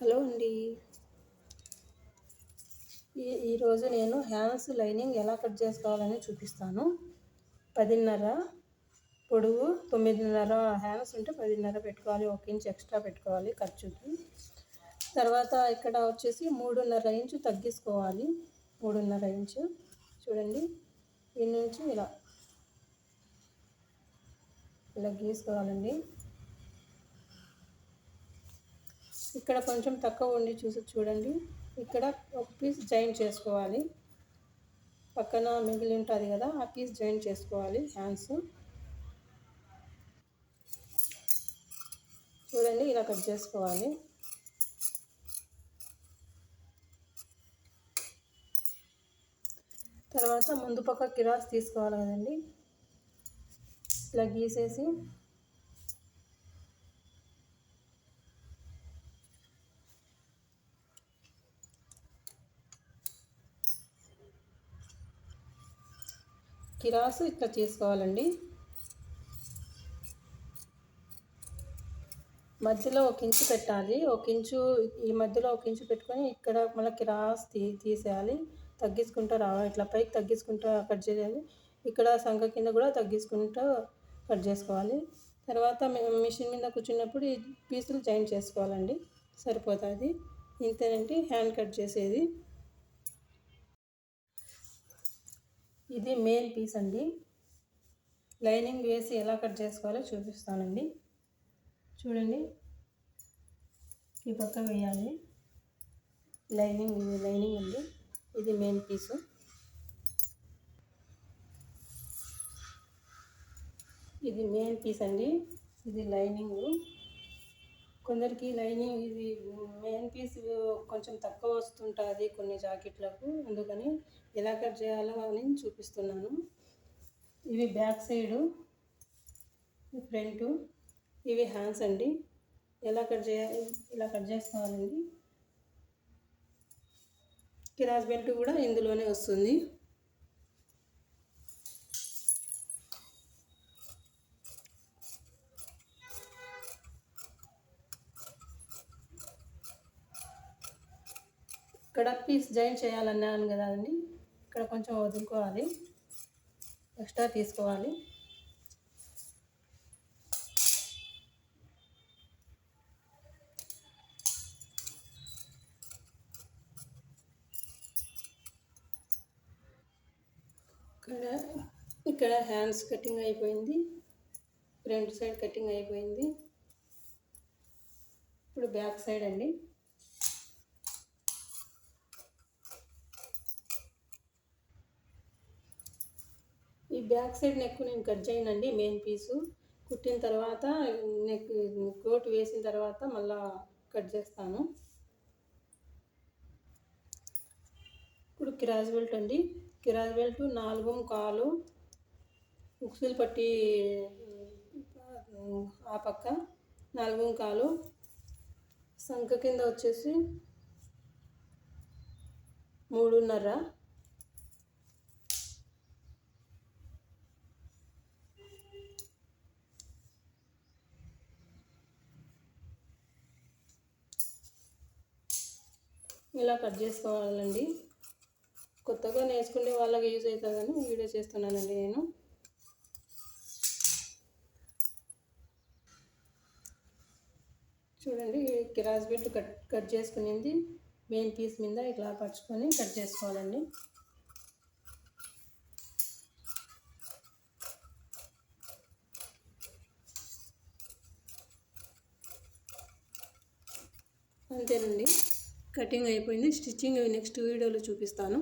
Hello అండి. ఈరోజు నేను హ్యాండ్స్ లైనింగ్ ఎలా కట్ చేసుకోవాలని చూపిస్తాను. 10.5 పొడవు, 9.5 హ్యాండ్స్ ఉంటే 10.5 పెట్టుకోవాలి. 1 ఇంచ్ ఎక్స్ట్రా పెట్టుకోవాలి ఖర్చుకి. తర్వాత ఇక్కడ వచ్చేసి 3.5 ఇంచు తగ్గించుకోవాలి. 3.5 ఇంచు చూడండి. దీని నుంచి ఇలా గీసుకోవాలండి. ఇక్కడ కొంచెం తక్కువ ఉండి చూడండి. ఇక్కడ ఒక పీస్ జాయింట్ చేసుకోవాలి. పక్కన మిగిలి ఉంటుంది కదా, ఆ పీస్ జాయింట్ చేసుకోవాలి. హ్యాండ్స్ చూడండి, ఇలా కట్ చేసుకోవాలి. తర్వాత ముందు పక్క కిరాస్ తీసుకోవాలి కదండి, ఇలా గీసేసి కిరాసు ఇట్లా చేసుకోవాలండి. మధ్యలో 1 ఇంచు పెట్టాలి. 1 ఇంచు ఈ మధ్యలో 1 ఇంచు పెట్టుకొని ఇక్కడ మళ్ళీ కిరాస్ తీసేయాలి. తగ్గించుకుంటూ రావాలి. ఇట్లా పైకి తగ్గించుకుంటూ కట్ చేయాలి. ఇక్కడ సంఖ కింద కూడా తగ్గించుకుంటూ కట్ చేసుకోవాలి. తర్వాత మిషన్ మీద కూర్చున్నప్పుడు ఈ పీసులు జాయింట్ చేసుకోవాలండి. సరిపోతుంది. ఇంతేనండి హ్యాండ్ కట్ చేసేది. ఇది మెయిన్ పీస్ అండి. లైనింగ్ వేసి ఎలా కట్ చేసుకోవాలో చూపిస్తానండి. చూడండి, ఈ పక్క వేయాలి. లైనింగ్ అండి. ఇది మెయిన్ పీసు. ఇది మెయిన్ పీస్ అండి. ఇది లైనింగ్. కొందరికి లైనింగ్ ఇది మెయిన్ పీస్ కొంచెం తక్కువ వస్తుంటుంది కొన్ని జాకెట్లకు. అందుకని ఎలా కట్ చేయాలో అని చూపిస్తున్నాను. ఇవి బ్యాక్ సైడు, ఫ్రంట్, ఇవి హ్యాండ్స్ అండి. ఎలా కట్ చేయాలి, ఇలా కట్ చేసుకోవాలండి. కిరాస్ బెల్ట్ కూడా ఇందులోనే వస్తుంది. ఇక్కడ పీస్ జాయిన్ చేయాలన్నాను కదా అండి, ఇక్కడ కొంచెం వదులుకోవాలి, ఎక్స్ట్రా తీసుకోవాలి. ఇక్కడ హ్యాండ్స్ కటింగ్ అయిపోయింది. ఫ్రంట్ సైడ్ కటింగ్ అయిపోయింది. ఇప్పుడు బ్యాక్ సైడ్ అండి. ఈ బ్యాక్ సైడ్ నెక్ నేను కట్ చేయనండి. మెయిన్ పీసు కుట్టిన తర్వాత నెక్ కోట్ వేసిన తర్వాత మళ్ళా కట్ చేస్తాను. ఇప్పుడు కిరాస్ బెల్ట్ అండి. కిరాస్ బెల్ట్ 4.25 ఉక్సులు పట్టి ఆ పక్క 4.25, సంఖ కింద వచ్చేసి 3.5. ఇలా కట్ చేసుకోవాలండి. కొత్తగా నేర్చుకునే వాళ్ళకి యూజ్ అవుతుందని వీడియో చేస్తున్నానండి నేను. చూడండి, కిరాస్ బెల్ట్ కట్ చేసుకునేది మెయిన్ పీస్ మీద ఇట్లా పరుచుకొని కట్ చేసుకోవాలండి. అంతేనండి, కటింగ్ అయిపోయింది. స్టిచ్చింగ్ నెక్స్ట్ వీడియోలో చూపిస్తాను.